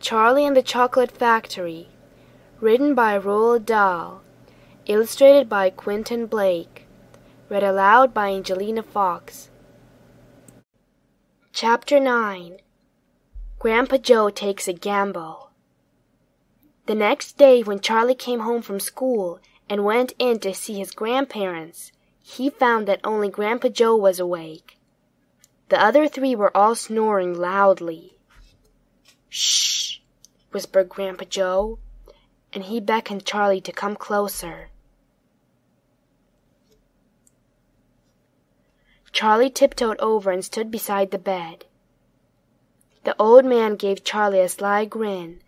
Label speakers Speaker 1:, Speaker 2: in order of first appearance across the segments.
Speaker 1: Charlie and the Chocolate Factory, written by Roald Dahl, illustrated by Quentin Blake, read aloud by Angelina Fox. Chapter 9. Grandpa Joe Takes a Gamble. The next day when Charlie came home from school and went in to see his grandparents, he found that only Grandpa Joe was awake. The other three were all snoring loudly. "Shh!" whispered Grandpa Joe, and he beckoned Charlie to come closer. Charlie tiptoed over and stood beside the bed. The old man gave Charlie a sly grin,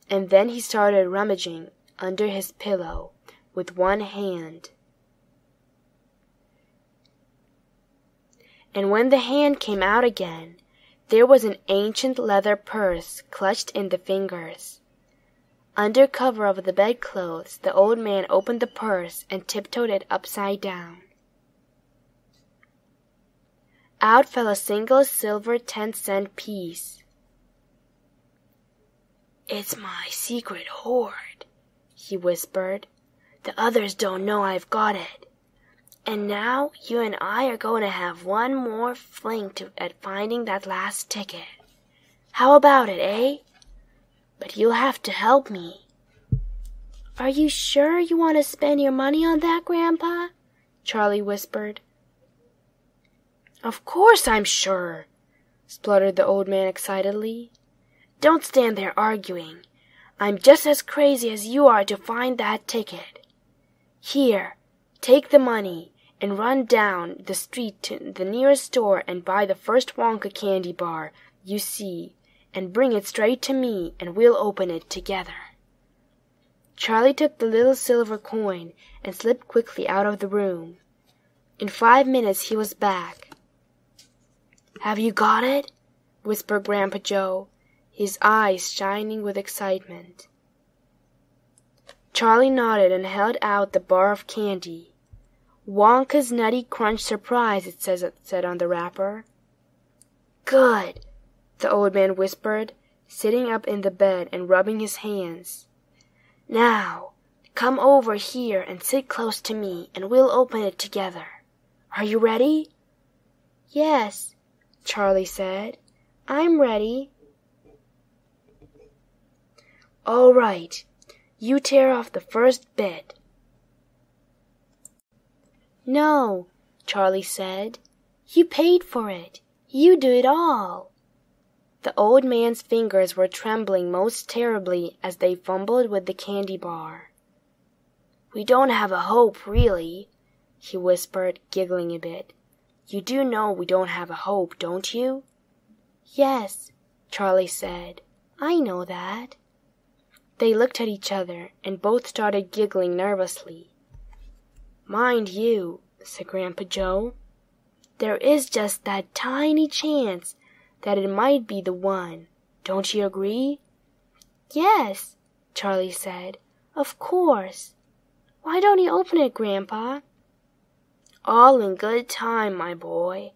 Speaker 1: and then he started rummaging under his pillow with one hand. And when the hand came out again, there was an ancient leather purse clutched in the fingers. Under cover of the bedclothes, the old man opened the purse and tiptoed it upside down. Out fell a single silver 10-cent piece. "It's my secret hoard," he whispered. "The others don't know I've got it. And now you and I are going to have one more fling at finding that last ticket. How about it, eh? But you'll have to help me." "Are you sure you want to spend your money on that, Grandpa?" Charlie whispered. "Of course I'm sure," spluttered the old man excitedly. "Don't stand there arguing. I'm just as crazy as you are to find that ticket. Here, take the money and run down the street to the nearest store and buy the first Wonka candy bar you see, and bring it straight to me, and we'll open it together." Charlie took the little silver coin and slipped quickly out of the room. In 5 minutes he was back. "Have you got it?" whispered Grandpa Joe, his eyes shining with excitement. Charlie nodded and held out the bar of candy. "Wonka's Nutty Crunch Surprise," it said on the wrapper. "Good," the old man whispered, sitting up in the bed and rubbing his hands. "Now, come over here and sit close to me, and we'll open it together. Are you ready?" "Yes," Charlie said. "I'm ready." "All right. You tear off the first bit." "No," Charlie said. "You paid for it. You do it all." The old man's fingers were trembling most terribly as they fumbled with the candy bar. "We don't have a hope, really," he whispered, giggling a bit. "You do know we don't have a hope, don't you?" "Yes," Charlie said. "I know that." They looked at each other, and both started giggling nervously. "Mind you," said Grandpa Joe, "there is just that tiny chance that it might be the one. Don't you agree?" "Yes," Charlie said. "Of course. Why don't you open it, Grandpa?" "All in good time, my boy.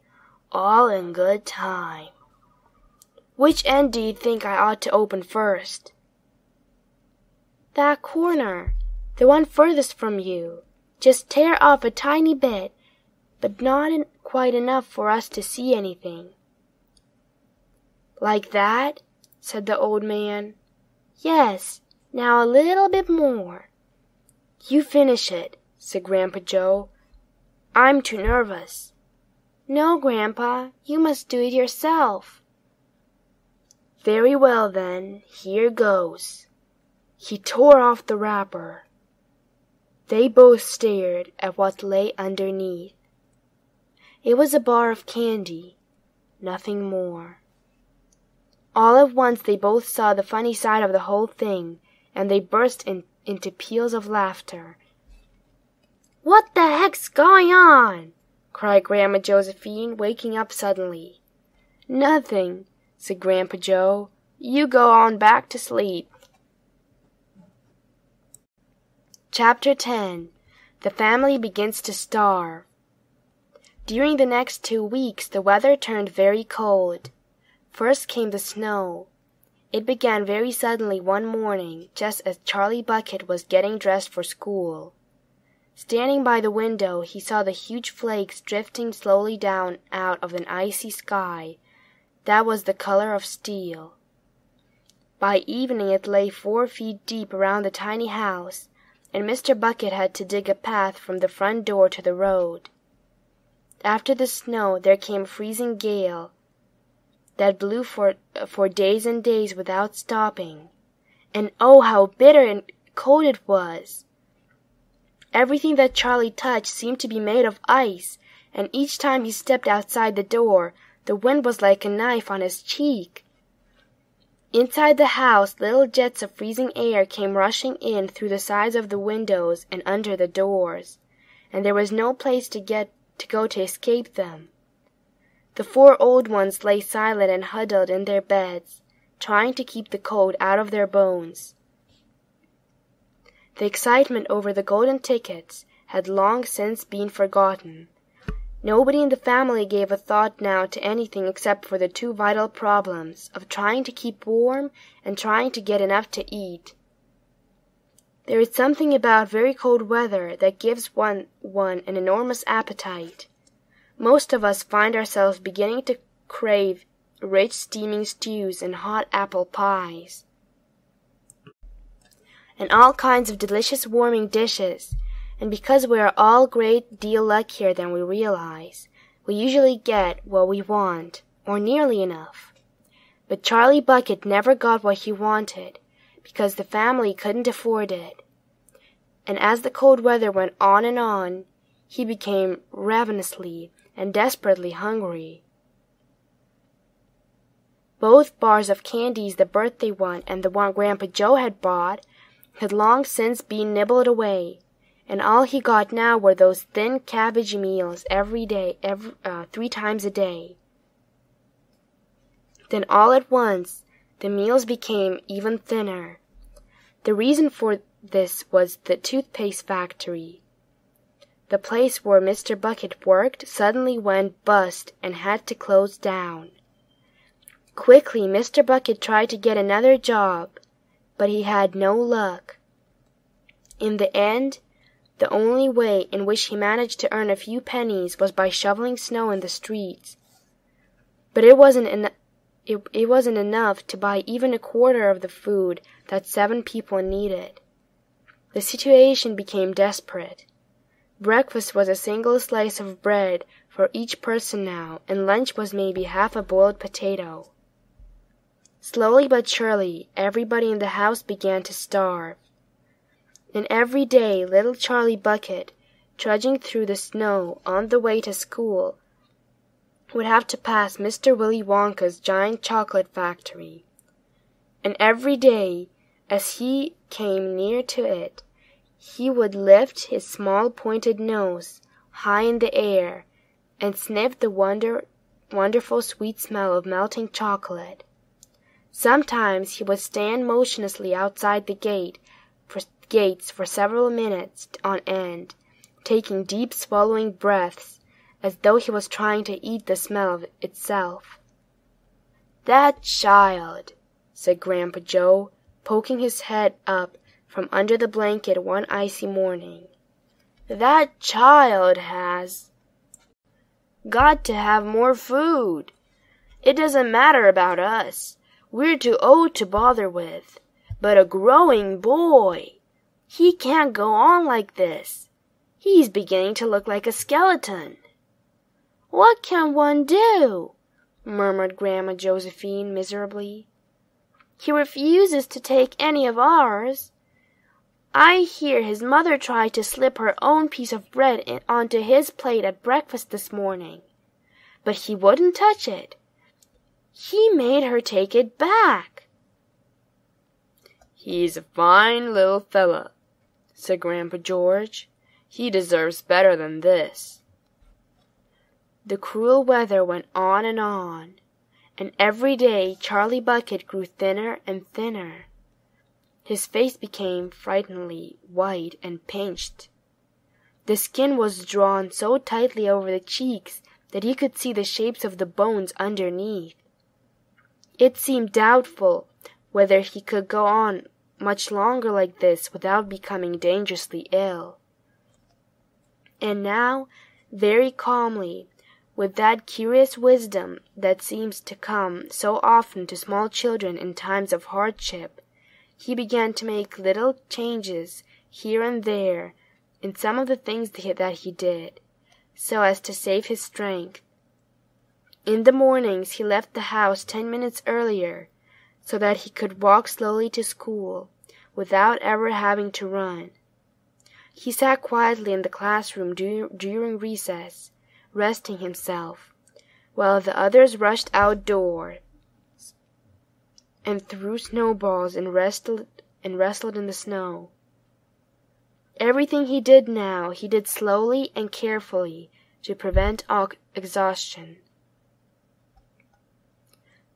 Speaker 1: All in good time. Which end do you think I ought to open first?" "That corner. The one furthest from you. Just tear off a tiny bit, but not quite enough for us to see anything." "Like that?" said the old man. "Yes. Now a little bit more." "You finish it," said Grandpa Joe. "I'm too nervous." "No, Grandpa. You must do it yourself." "Very well, then. Here goes." He tore off the wrapper. They both stared at what lay underneath. It was a bar of candy, nothing more. All at once they both saw the funny side of the whole thing, and they burst into peals of laughter. "What the heck's going on?" cried Grandma Josephine, waking up suddenly. "Nothing," said Grandpa Joe. "You go on back to sleep." Chapter 10. The Family Begins to Starve. During the next 2 weeks the weather turned very cold. First came the snow. It began very suddenly one morning, just as Charlie Bucket was getting dressed for school. Standing by the window, he saw the huge flakes drifting slowly down out of an icy sky that was the color of steel. By evening it lay 4 feet deep around the tiny house, and Mr. Bucket had to dig a path from the front door to the road. After the snow there came a freezing gale that blew for days and days without stopping. And oh, how bitter and cold it was! Everything that Charlie touched seemed to be made of ice, and each time he stepped outside the door, the wind was like a knife on his cheek. Inside the house, little jets of freezing air came rushing in through the sides of the windows and under the doors, and there was no place to go to escape them. The 4 old ones lay silent and huddled in their beds, trying to keep the cold out of their bones. The excitement over the golden tickets had long since been forgotten. Nobody in the family gave a thought now to anything except for the 2 vital problems of trying to keep warm and trying to get enough to eat. There is something about very cold weather that gives one an enormous appetite. Most of us find ourselves beginning to crave rich steaming stews and hot apple pies, and all kinds of delicious warming dishes, and because we are all a great deal luckier than we realize, we usually get what we want, or nearly enough. But Charlie Bucket never got what he wanted, because the family couldn't afford it. And as the cold weather went on, he became ravenously and desperately hungry. Both bars of candies, the birthday one and the one Grandpa Joe had bought, had long since been nibbled away, and all he got now were those thin cabbage meals every day, 3 times a day. Then all at once, the meals became even thinner. The reason for this was the toothpaste factory. The place where Mr. Bucket worked suddenly went bust and had to close down. Quickly, Mr. Bucket tried to get another job, but he had no luck. In the end, the only way in which he managed to earn a few pennies was by shoveling snow in the streets. But it wasn't enough to buy even a quarter of the food that 7 people needed. The situation became desperate. Breakfast was a single slice of bread for each person now, and lunch was maybe half a boiled potato. Slowly but surely, everybody in the house began to starve. And every day little Charlie Bucket, trudging through the snow on the way to school, would have to pass Mr. Willy Wonka's giant chocolate factory. And every day, as he came near to it, he would lift his small pointed nose high in the air and sniff the wonderful sweet smell of melting chocolate. Sometimes he would stand motionlessly outside the gates for several minutes on end, taking deep swallowing breaths as though he was trying to eat the smell of itself. "That child," said Grandpa Joe, poking his head up from under the blanket one icy morning. "That child has got to have more food. It doesn't matter about us. We're too old to bother with. But a growing boy, he can't go on like this. He's beginning to look like a skeleton." "What can one do?" murmured Grandma Josephine miserably. "He refuses to take any of ours. I hear his mother tried to slip her own piece of bread onto his plate at breakfast this morning, but he wouldn't touch it. He made her take it back." "He's a fine little fella," said Grandpa George. "He deserves better than this." The cruel weather went on, and every day Charlie Bucket grew thinner and thinner. His face became frighteningly white and pinched. The skin was drawn so tightly over the cheeks that he could see the shapes of the bones underneath. It seemed doubtful whether he could go on much longer like this without becoming dangerously ill. And now, very calmly, with that curious wisdom that seems to come so often to small children in times of hardship, he began to make little changes here and there in some of the things that he did, so as to save his strength. In the mornings he left the house 10 minutes earlier, so that he could walk slowly to school, without ever having to run. He sat quietly in the classroom during recess, resting himself, while the others rushed outdoors and threw snowballs and wrestled in the snow. Everything he did now, he did slowly and carefully to prevent exhaustion.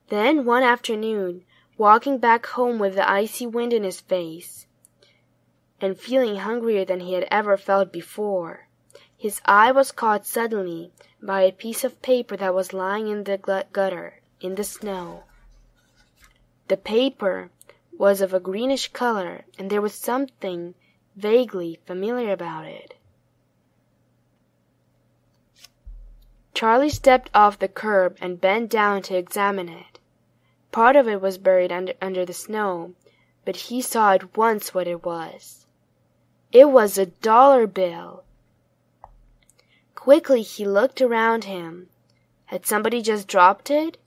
Speaker 1: Then one afternoon, walking back home with the icy wind in his face, and feeling hungrier than he had ever felt before, his eye was caught suddenly by a piece of paper that was lying in the gutter, in the snow. The paper was of a greenish color, and there was something vaguely familiar about it. Charlie stepped off the curb and bent down to examine it. Part of it was buried under the snow, but he saw at once what it was. It was a $1 bill. Quickly he looked around him. Had somebody just dropped it?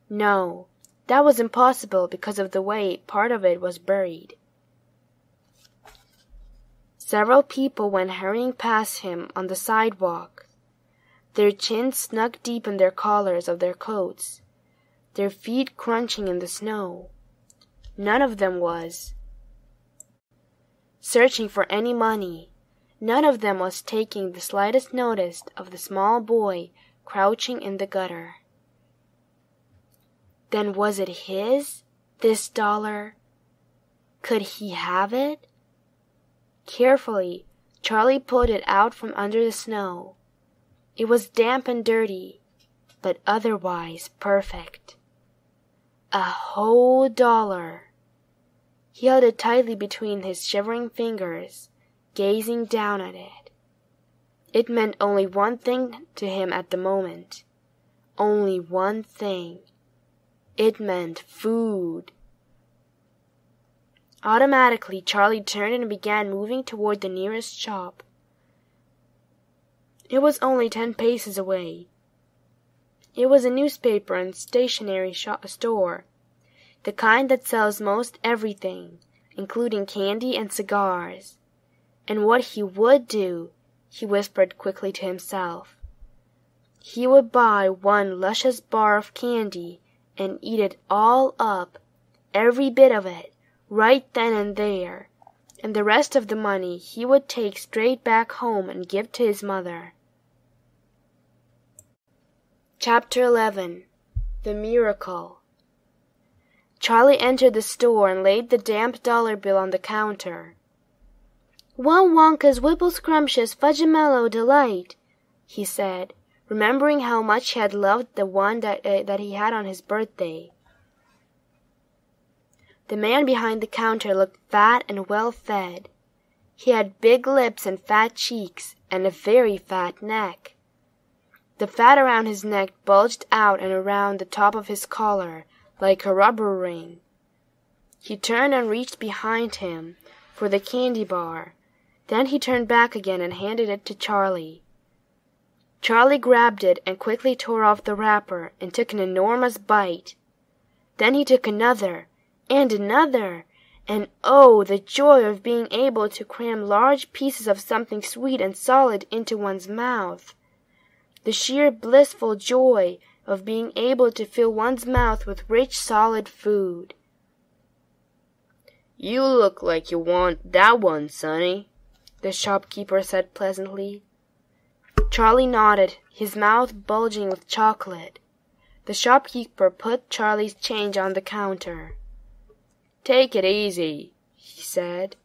Speaker 1: No, that was impossible because of the way part of it was buried. Several people went hurrying past him on the sidewalk, their chins snug deep in their collars of their coats, their feet crunching in the snow. None of them was searching for any money. None of them was taking the slightest notice of the small boy crouching in the gutter. Then was it his, this $1? Could he have it? Carefully, Charlie pulled it out from under the snow. It was damp and dirty, but otherwise perfect. A whole $1. He held it tightly between his shivering fingers, gazing down at it. It meant only one thing to him at the moment. Only one thing. It meant food. Automatically, Charlie turned and began moving toward the nearest shop. It was only 10 paces away. It was a newspaper and stationery store, the kind that sells most everything, including candy and cigars. And what he would do, he whispered quickly to himself. He would buy one luscious bar of candy and eat it all up, every bit of it, right then and there, and the rest of the money he would take straight back home and give to his mother. Chapter 11. The Miracle. Charlie entered the store and laid the damp $1 bill on the counter. "1 Wonka's Whipple Scrumptious Fudgemello Delight," he said, remembering how much he had loved the one that he had on his birthday. The man behind the counter looked fat and well-fed. He had big lips and fat cheeks and a very fat neck. The fat around his neck bulged out and around the top of his collar like a rubber ring. He turned and reached behind him for the candy bar. Then he turned back again and handed it to Charlie. Charlie grabbed it and quickly tore off the wrapper and took an enormous bite. Then he took another, and another, and oh, the joy of being able to cram large pieces of something sweet and solid into one's mouth. The sheer blissful joy of being able to fill one's mouth with rich, solid food. "You look like you want that one, Sonny," the shopkeeper said pleasantly. Charlie nodded, his mouth bulging with chocolate. The shopkeeper put Charlie's change on the counter. "Take it easy," he said.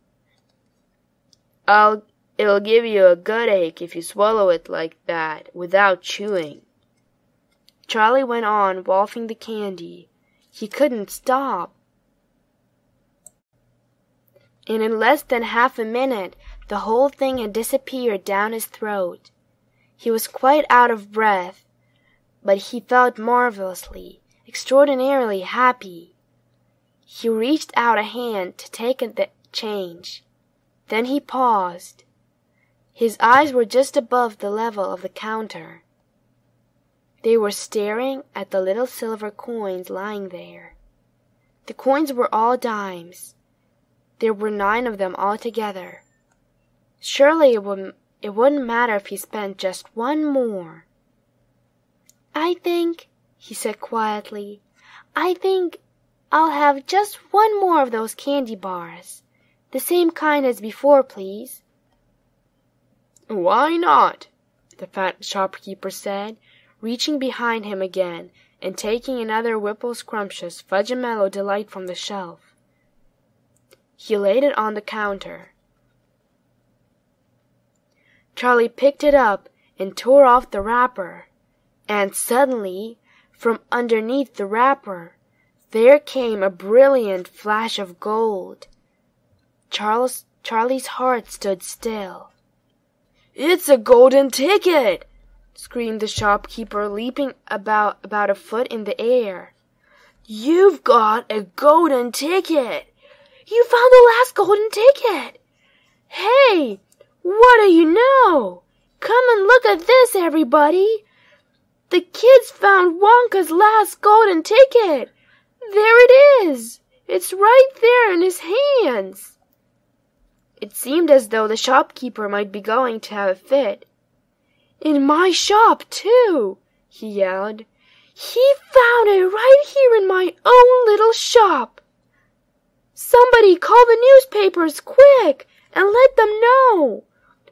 Speaker 1: It'll give you a good ache if you swallow it like that, without chewing." Charlie went on wolfing the candy. He couldn't stop. and in less than half a minute the whole thing had disappeared down his throat. He was quite out of breath, but he felt marvelously, extraordinarily happy. He reached out a hand to take the change. Then he paused. His eyes were just above the level of the counter. They were staring at the little silver coins lying there. The coins were all dimes. There were 9 of them altogether. Surely it wouldn't matter if he spent just one more. "I think," he said quietly, "I think I'll have just one more of those candy bars. The same kind as before, please."
Speaker 2: "Why not?" the fat shopkeeper said, reaching behind him again and taking another Whipple Scrumptious Fudge-a-Mellow Delight from the shelf. He laid it on the counter. Charlie picked it up and tore off the wrapper, and suddenly, from underneath the wrapper, there came a brilliant flash of gold. Charlie's heart stood still. "It's a golden ticket!" screamed the shopkeeper, leaping about a foot in the air. "You've got a golden ticket! You found the last golden ticket! Hey, what do you know? Come and look at this, everybody! The kids found Wonka's last golden ticket! There it is! It's right there in his hands!" It seemed as though the shopkeeper might be going to have a fit. "In my shop, too!" he yelled. "He found it right here in my own little shop! Somebody call the newspapers, quick, and let them know!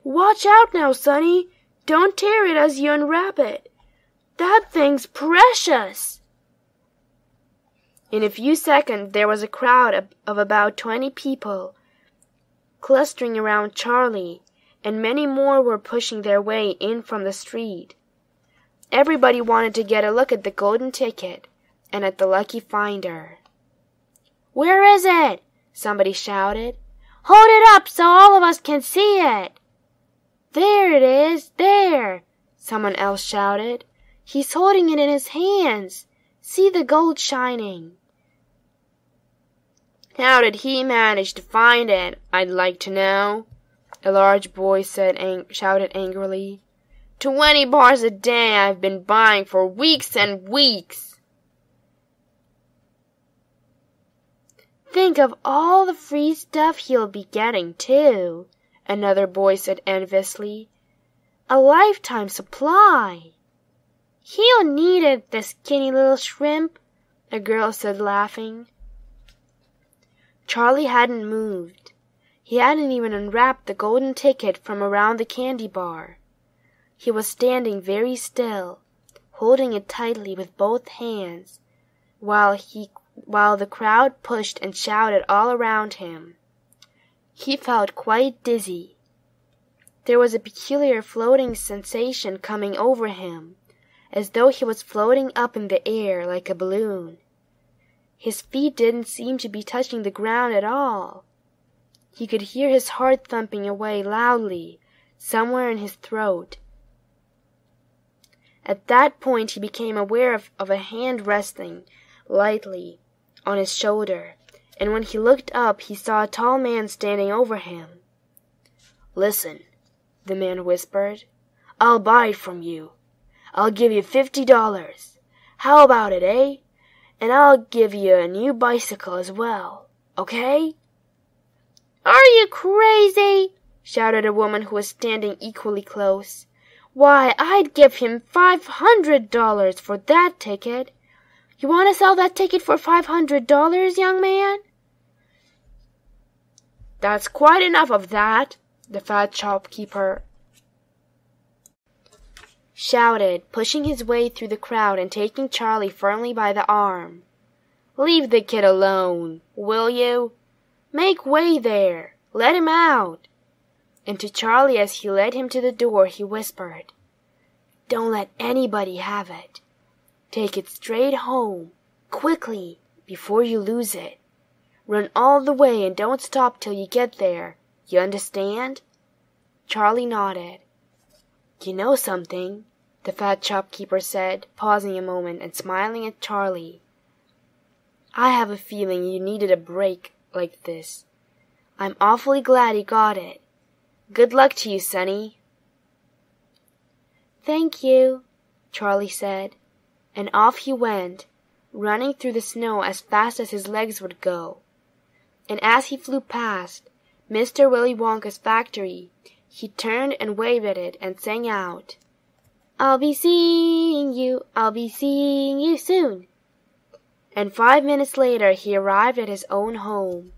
Speaker 2: Watch out now, Sonny! Don't tear it as you unwrap it! That thing's precious!" In a few seconds there was a crowd of about 20 people clustering around Charlie, and many more were pushing their way in from the street. Everybody wanted to get a look at the golden ticket and at the lucky finder. "Where is it?" somebody shouted. "Hold it up so all of us can see it." "There it is, there," someone else shouted. "He's holding it in his hands. See the gold shining." "How did he manage to find it, I'd like to know?" a large boy shouted angrily. 20 bars a day I've been buying for weeks and weeks."
Speaker 1: "Think of all the free stuff he'll be getting, too," another boy said enviously. "A lifetime supply." "He'll need it, the skinny little shrimp," a girl said, laughing. Charlie hadn't moved. He hadn't even unwrapped the golden ticket from around the candy bar. He was standing very still, holding it tightly with both hands, while the crowd pushed and shouted all around him. He felt quite dizzy. There was a peculiar floating sensation coming over him, as though he was floating up in the air like a balloon. His feet didn't seem to be touching the ground at all. He could hear his heart thumping away loudly, somewhere in his throat. At that point he became aware of a hand resting lightly on his shoulder, and when he looked up he saw a tall man standing over him. "Listen," the man whispered. "I'll buy it from you. I'll give you $50. How about it, eh? And I'll give you a new bicycle as well, okay?" "Are you crazy?" shouted a woman who was standing equally close. "Why, I'd give him $500 for that ticket. You want to sell that ticket for $500, young man?"
Speaker 2: "That's quite enough of that," the fat shopkeeper
Speaker 1: shouted, pushing his way through the crowd and taking Charlie firmly by the arm. "Leave the kid alone, will you? Make way there! Let him out!" And to Charlie as he led him to the door he whispered, "Don't let anybody have it. Take it straight home, quickly, before you lose it.
Speaker 2: Run all the way and don't stop till you get there. You understand?" Charlie nodded. "You know something?" the fat shopkeeper said, pausing a moment and smiling at Charlie. "I have a feeling you needed a break like this. I'm awfully glad you got it. Good luck to you, Sonny."
Speaker 1: "Thank you,"
Speaker 2: Charlie said, and off he went, running through the snow as fast as his legs would go. And as he flew past Mr. Willy Wonka's factory, he turned and waved at it and sang out,
Speaker 1: I'll be seeing you soon."
Speaker 2: And 5 minutes later he arrived at his own home.